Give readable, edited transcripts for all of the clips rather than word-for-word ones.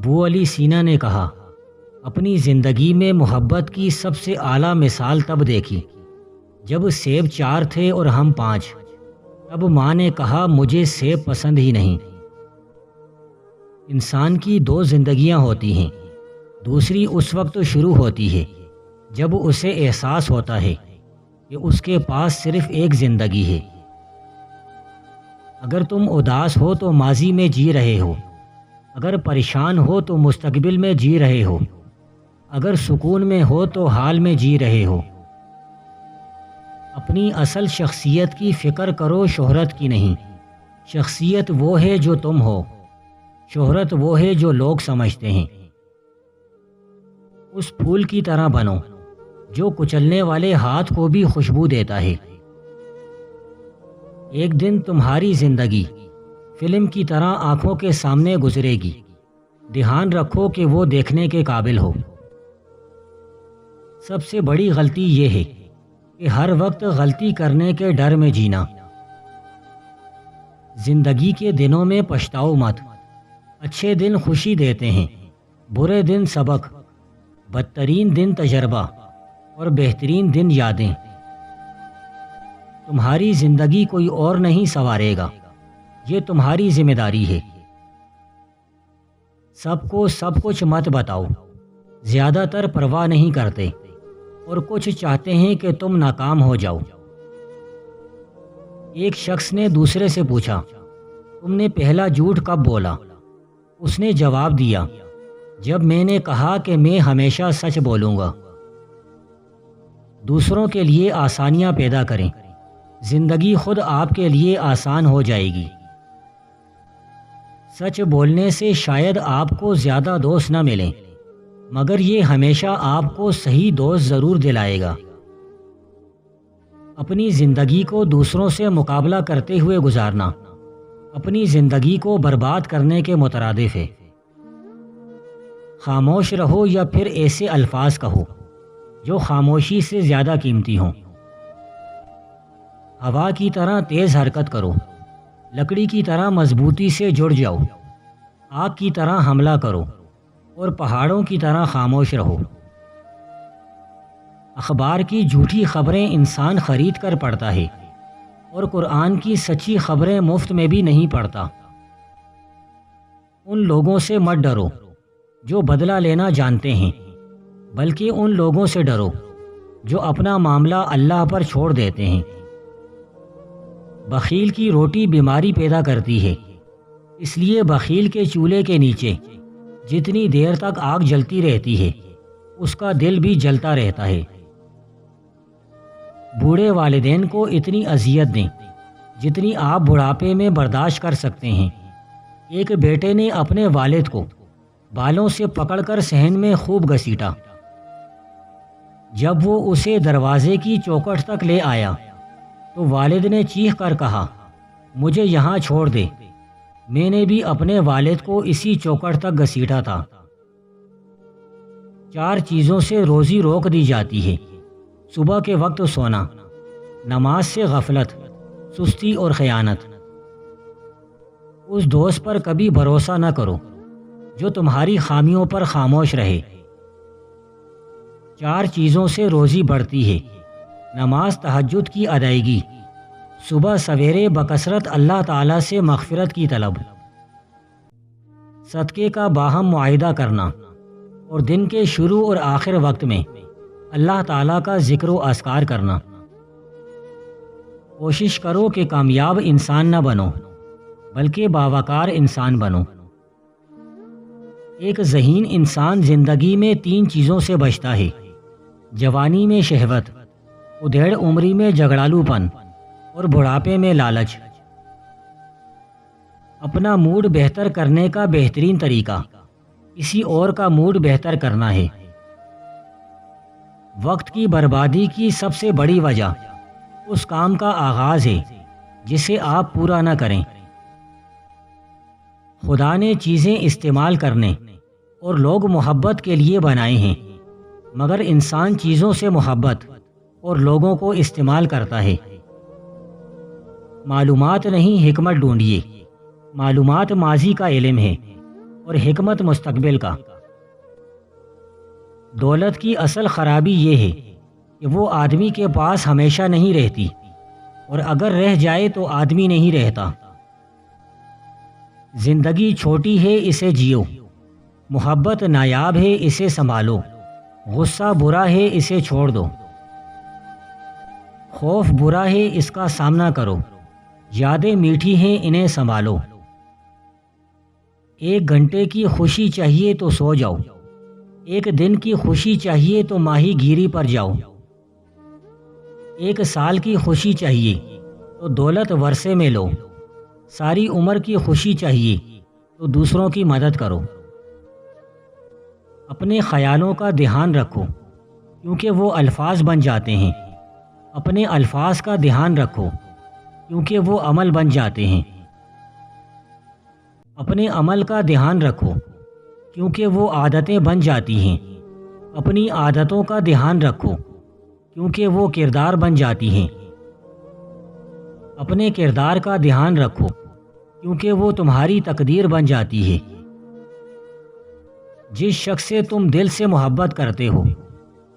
ابو علی سینا نے کہا، اپنی زندگی میں محبت کی سب سے اعلیٰ مثال تب دیکھی جب سیب 4 تھے اور ہم 5۔ تب ماں نے کہا، مجھے سیب پسند ہی نہیں۔ انسان کی 2 زندگیاں ہوتی ہیں، دوسری اس وقت شروع ہوتی ہے جب اسے احساس ہوتا ہے کہ اس کے پاس صرف ایک زندگی ہے۔ اگر تم اداس ہو تو ماضی میں جی رہے ہو، اگر پریشان ہو تو مستقبل میں جی رہے ہو، اگر سکون میں ہو تو حال میں جی رہے ہو۔ اپنی اصل شخصیت کی فکر کرو، شہرت کی نہیں۔ شخصیت وہ ہے جو تم ہو، شہرت وہ ہے جو لوگ سمجھتے ہیں۔ اس پھول کی طرح بنو جو کچلنے والے ہاتھ کو بھی خوشبو دیتا ہے۔ ایک دن تمہاری زندگی فلم کی طرح آنکھوں کے سامنے گزرے گی، دھیان رکھو کہ وہ دیکھنے کے قابل ہو۔ سب سے بڑی غلطی یہ ہے کہ ہر وقت غلطی کرنے کے ڈر میں جینا۔ زندگی کے دنوں میں پچھتاؤ مت۔ اچھے دن خوشی دیتے ہیں، برے دن سبق، بدترین دن تجربہ اور بہترین دن یادیں۔ تمہاری زندگی کوئی اور نہیں سنوارے گا، یہ تمہاری ذمہ داری ہے۔ سب کو سب کچھ مت بتاؤ، زیادہ تر پرواہ نہیں کرتے اور کچھ چاہتے ہیں کہ تم ناکام ہو جاؤ۔ ایک شخص نے دوسرے سے پوچھا، تم نے پہلا جھوٹ کب بولا؟ اس نے جواب دیا، جب میں نے کہا کہ میں ہمیشہ سچ بولوں گا۔ دوسروں کے لیے آسانیاں پیدا کریں، زندگی خود آپ کے لیے آسان ہو جائے گی۔ سچ بولنے سے شاید آپ کو زیادہ دوست نہ ملیں، مگر یہ ہمیشہ آپ کو صحیح دوست ضرور دلائے گا۔ اپنی زندگی کو دوسروں سے مقابلہ کرتے ہوئے گزارنا اپنی زندگی کو برباد کرنے کے مترادف ہے۔ خاموش رہو یا پھر ایسے الفاظ کہو جو خاموشی سے زیادہ قیمتی ہوں۔ ہوا کی طرح تیز حرکت کرو، لکڑی کی طرح مضبوطی سے جڑ جاؤ، آگ کی طرح حملہ کرو اور پہاڑوں کی طرح خاموش رہو۔ اخبار کی جھوٹی خبریں انسان خرید کر پڑھتا ہے اور قرآن کی سچی خبریں مفت میں بھی نہیں پڑھتا۔ ان لوگوں سے مت ڈرو جو بدلہ لینا جانتے ہیں، بلکہ ان لوگوں سے ڈرو جو اپنا معاملہ اللہ پر چھوڑ دیتے ہیں۔ بخیل کی روٹی بیماری پیدا کرتی ہے، اس لیے بخیل کے چولہے کے نیچے جتنی دیر تک آگ جلتی رہتی ہے اس کا دل بھی جلتا رہتا ہے۔ بوڑھے والدین کو اتنی اذیت دیں جتنی آپ بڑھاپے میں برداشت کر سکتے ہیں۔ ایک بیٹے نے اپنے والد کو بالوں سے پکڑ کر صحن میں خوب گھسیٹا۔ جب وہ اسے دروازے کی چوکھٹ تک لے آیا تو والد نے چیخ کر کہا، مجھے یہاں چھوڑ دے، میں نے بھی اپنے والد کو اسی چوکھٹ تک گھسیٹا تھا۔ 4 چیزوں سے روزی روک دی جاتی ہے: صبح کے وقت سونا، نماز سے غفلت، سستی اور خیانت۔ اس دوست پر کبھی بھروسہ نہ کرو جو تمہاری خامیوں پر خاموش رہے۔ 4 چیزوں سے روزی بڑھتی ہے: نماز تہجد کی ادائیگی، صبح سویرے بکثرت اللہ تعالیٰ سے مغفرت کی طلب، صدقے کا باہم معاہدہ کرنا، اور دن کے شروع اور آخر وقت میں اللہ تعالیٰ کا ذکر و اذکار کرنا۔ کوشش کرو کہ کامیاب انسان نہ بنو بلکہ باوقار انسان بنو۔ ایک ذہین انسان زندگی میں 3 چیزوں سے بچتا ہے: جوانی میں شہوت، ادھیڑ عمری میں جھگڑالو پن اور بڑھاپے میں لالچ۔ اپنا موڈ بہتر کرنے کا بہترین طریقہ کسی اور کا موڈ بہتر کرنا ہے۔ وقت کی بربادی کی سب سے بڑی وجہ اس کام کا آغاز ہے جسے آپ پورا نہ کریں۔ خدا نے چیزیں استعمال کرنے اور لوگ محبت کے لیے بنائے ہیں، مگر انسان چیزوں سے محبت اور لوگوں کو استعمال کرتا ہے۔ معلومات نہیں، حکمت ڈھونڈیے۔ معلومات ماضی کا علم ہے، اور حکمت مستقبل کا۔ دولت کی اصل خرابی یہ ہے کہ وہ آدمی کے پاس ہمیشہ نہیں رہتی، اور اگر رہ جائے تو آدمی نہیں رہتا۔ زندگی چھوٹی ہے، اسے جیو۔ محبت نایاب ہے، اسے سنبھالو۔ غصہ برا ہے، اسے چھوڑ دو۔ خوف برا ہے، اس کا سامنا کرو۔ یادیں میٹھی ہیں، انہیں سنبھالو۔ 1 گھنٹے کی خوشی چاہیے تو سو جاؤ، 1 دن کی خوشی چاہیے تو ماہی گیری پر جاؤ، 1 سال کی خوشی چاہیے تو دولت ورثے میں لو، ساری عمر کی خوشی چاہیے تو دوسروں کی مدد کرو۔ اپنے خیالوں کا دھیان رکھو کیونکہ وہ الفاظ بن جاتے ہیں۔ اپنے الفاظ کا دھیان رکھو کیونکہ وہ عمل بن جاتے ہیں۔ اپنے عمل کا دھیان رکھو کیونکہ وہ عادتیں بن جاتی ہیں۔ اپنی عادتوں کا دھیان رکھو کیونکہ وہ کردار بن جاتی ہیں۔ اپنے کردار کا دھیان رکھو کیونکہ وہ تمہاری تقدیر بن جاتی ہے۔ جس شخص سے تم دل سے محبت کرتے ہو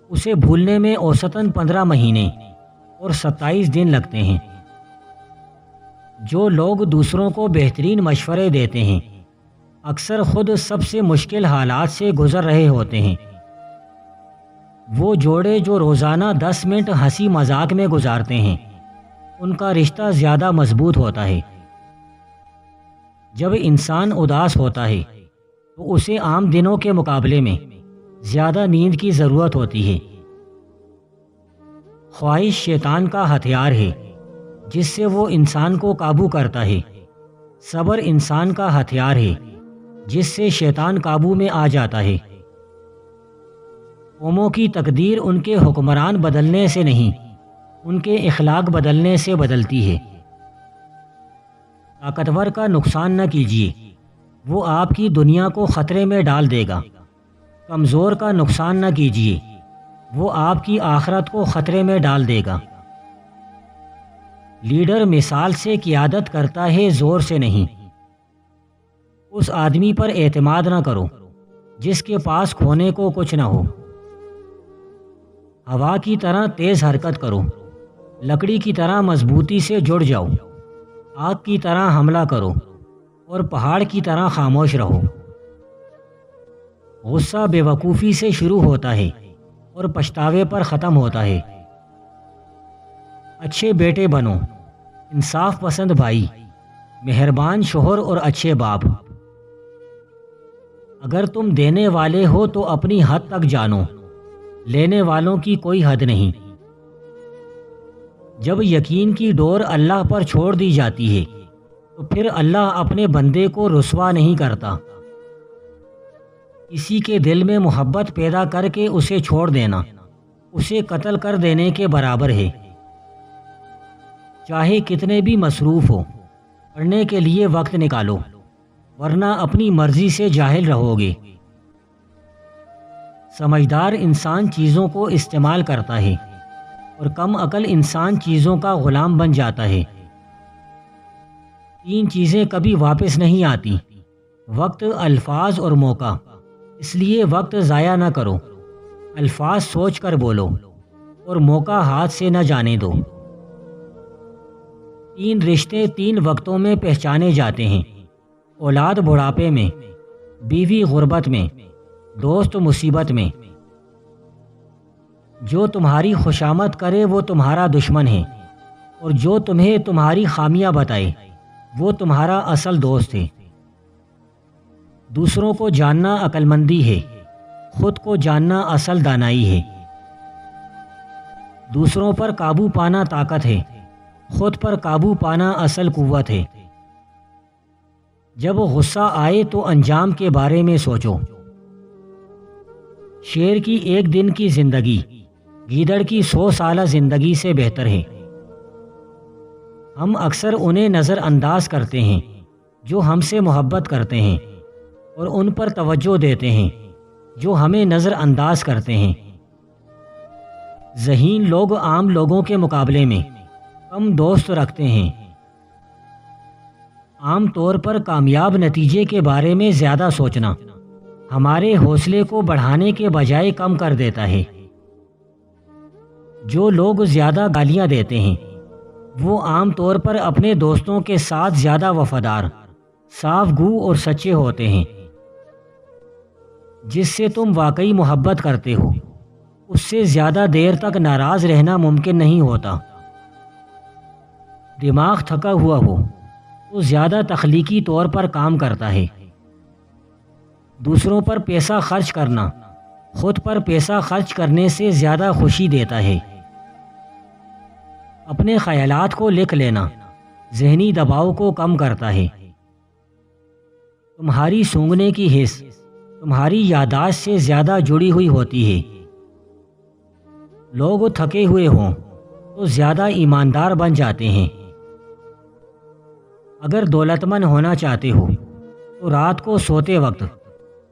اسے بھولنے میں اوسطاً 15 مہینے اور 27 دن لگتے ہیں۔ جو لوگ دوسروں کو بہترین مشورے دیتے ہیں اکثر خود سب سے مشکل حالات سے گزر رہے ہوتے ہیں۔ وہ جوڑے جو روزانہ 10 منٹ ہنسی مذاق میں گزارتے ہیں ان کا رشتہ زیادہ مضبوط ہوتا ہے۔ جب انسان اداس ہوتا ہے تو اسے عام دنوں کے مقابلے میں زیادہ نیند کی ضرورت ہوتی ہے۔ خواہش شیطان کا ہتھیار ہے جس سے وہ انسان کو قابو کرتا ہے۔ صبر انسان کا ہتھیار ہے جس سے شیطان قابو میں آ جاتا ہے۔ قوموں کی تقدیر ان کے حکمران بدلنے سے نہیں، ان کے اخلاق بدلنے سے بدلتی ہے۔ طاقتور کا نقصان نہ کیجیے، وہ آپ کی دنیا کو خطرے میں ڈال دے گا۔ کمزور کا نقصان نہ کیجیے، وہ آپ کی آخرت کو خطرے میں ڈال دے گا۔ لیڈر مثال سے قیادت کرتا ہے، زور سے نہیں۔ اس آدمی پر اعتماد نہ کرو جس کے پاس کھونے کو کچھ نہ ہو۔ ہوا کی طرح تیز حرکت کرو، لکڑی کی طرح مضبوطی سے جڑ جاؤ، آگ کی طرح حملہ کرو اور پہاڑ کی طرح خاموش رہو۔ غصہ بے وقوفی سے شروع ہوتا ہے اور پچھتاوے پر ختم ہوتا ہے۔ اچھے بیٹے بنو، انصاف پسند بھائی، مہربان شوہر اور اچھے باپ۔ اگر تم دینے والے ہو تو اپنی حد تک جانو، لینے والوں کی کوئی حد نہیں۔ جب یقین کی ڈور اللہ پر چھوڑ دی جاتی ہے تو پھر اللہ اپنے بندے کو رسوا نہیں کرتا۔ کسی کے دل میں محبت پیدا کر کے اسے چھوڑ دینا اسے قتل کر دینے کے برابر ہے۔ چاہے کتنے بھی مصروف ہو، پڑھنے کے لیے وقت نکالو، ورنہ اپنی مرضی سے جاہل رہو گے۔ سمجھدار انسان چیزوں کو استعمال کرتا ہے اور کم عقل انسان چیزوں کا غلام بن جاتا ہے۔ 3 چیزیں کبھی واپس نہیں آتی: وقت، الفاظ اور موقع۔ اس لیے وقت ضائع نہ کرو، الفاظ سوچ کر بولو اور موقع ہاتھ سے نہ جانے دو۔ 3 رشتے 3 وقتوں میں پہچانے جاتے ہیں: اولاد بڑھاپے میں، بیوی غربت میں، دوست مصیبت میں۔ جو تمہاری خوشامد کرے وہ تمہارا دشمن ہے، اور جو تمہیں تمہاری خامیاں بتائے وہ تمہارا اصل دوست ہے۔ دوسروں کو جاننا عقل مندی ہے، خود کو جاننا اصل دانائی ہے۔ دوسروں پر قابو پانا طاقت ہے، خود پر قابو پانا اصل قوت ہے۔ جب غصہ آئے تو انجام کے بارے میں سوچو۔ شیر کی 1 دن کی زندگی گیدڑ کی 100 سالہ زندگی سے بہتر ہے۔ ہم اکثر انہیں نظر انداز کرتے ہیں جو ہم سے محبت کرتے ہیں، اور ان پر توجہ دیتے ہیں جو ہمیں نظر انداز کرتے ہیں۔ ذہین لوگ عام لوگوں کے مقابلے میں کم دوست رکھتے ہیں۔ عام طور پر کامیاب نتیجے کے بارے میں زیادہ سوچنا ہمارے حوصلے کو بڑھانے کے بجائے کم کر دیتا ہے۔ جو لوگ زیادہ گالیاں دیتے ہیں وہ عام طور پر اپنے دوستوں کے ساتھ زیادہ وفادار، صاف گو اور سچے ہوتے ہیں۔ جس سے تم واقعی محبت کرتے ہو اس سے زیادہ دیر تک ناراض رہنا ممکن نہیں ہوتا۔ دماغ تھکا ہوا ہو تو زیادہ تخلیقی طور پر کام کرتا ہے۔ دوسروں پر پیسہ خرچ کرنا خود پر پیسہ خرچ کرنے سے زیادہ خوشی دیتا ہے۔ اپنے خیالات کو لکھ لینا ذہنی دباؤ کو کم کرتا ہے۔ تمہاری سونگھنے کی حس تمہاری یادداشت سے زیادہ جڑی ہوئی ہوتی ہے۔ لوگ تھکے ہوئے ہوں تو زیادہ ایماندار بن جاتے ہیں۔ اگر دولت مند ہونا چاہتے ہو تو رات کو سوتے وقت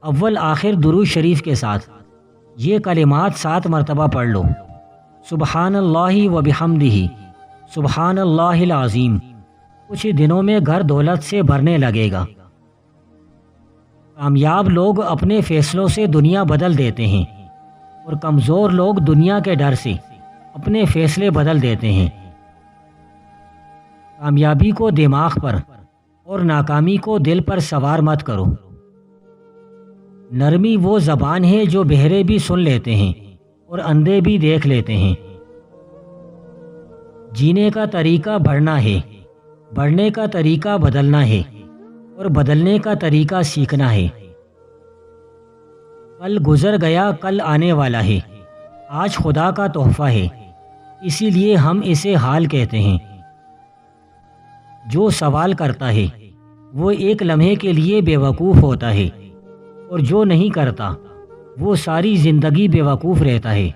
اول آخر درود شریف کے ساتھ یہ کلمات 7 مرتبہ پڑھ لو۔ سبحان اللہ و بحمدہ، سبحان اللہ العظیم۔ کچھ دنوں میں گھر دولت سے بھرنے لگے گا۔ کامیاب لوگ اپنے فیصلوں سے دنیا بدل دیتے ہیں اور کمزور لوگ دنیا کے ڈر سے اپنے فیصلے بدل دیتے ہیں۔ کامیابی کو دماغ پر اور ناکامی کو دل پر سوار مت کرو۔ نرمی وہ زبان ہے جو بہرے بھی سن لیتے ہیں اور اندھے بھی دیکھ لیتے ہیں۔ جینے کا طریقہ بڑھنا ہے، بڑھنے کا طریقہ بدلنا ہے اور بدلنے کا طریقہ سیکھنا ہے۔ کل گزر گیا، کل آنے والا ہے، آج خدا کا تحفہ ہے، اسی لیے ہم اسے حال کہتے ہیں۔ جو سوال کرتا ہے وہ ایک لمحے کے لیے بے وقوف ہوتا ہے اور جو نہیں کرتا وہ ساری زندگی بے وقوف رہتا ہے۔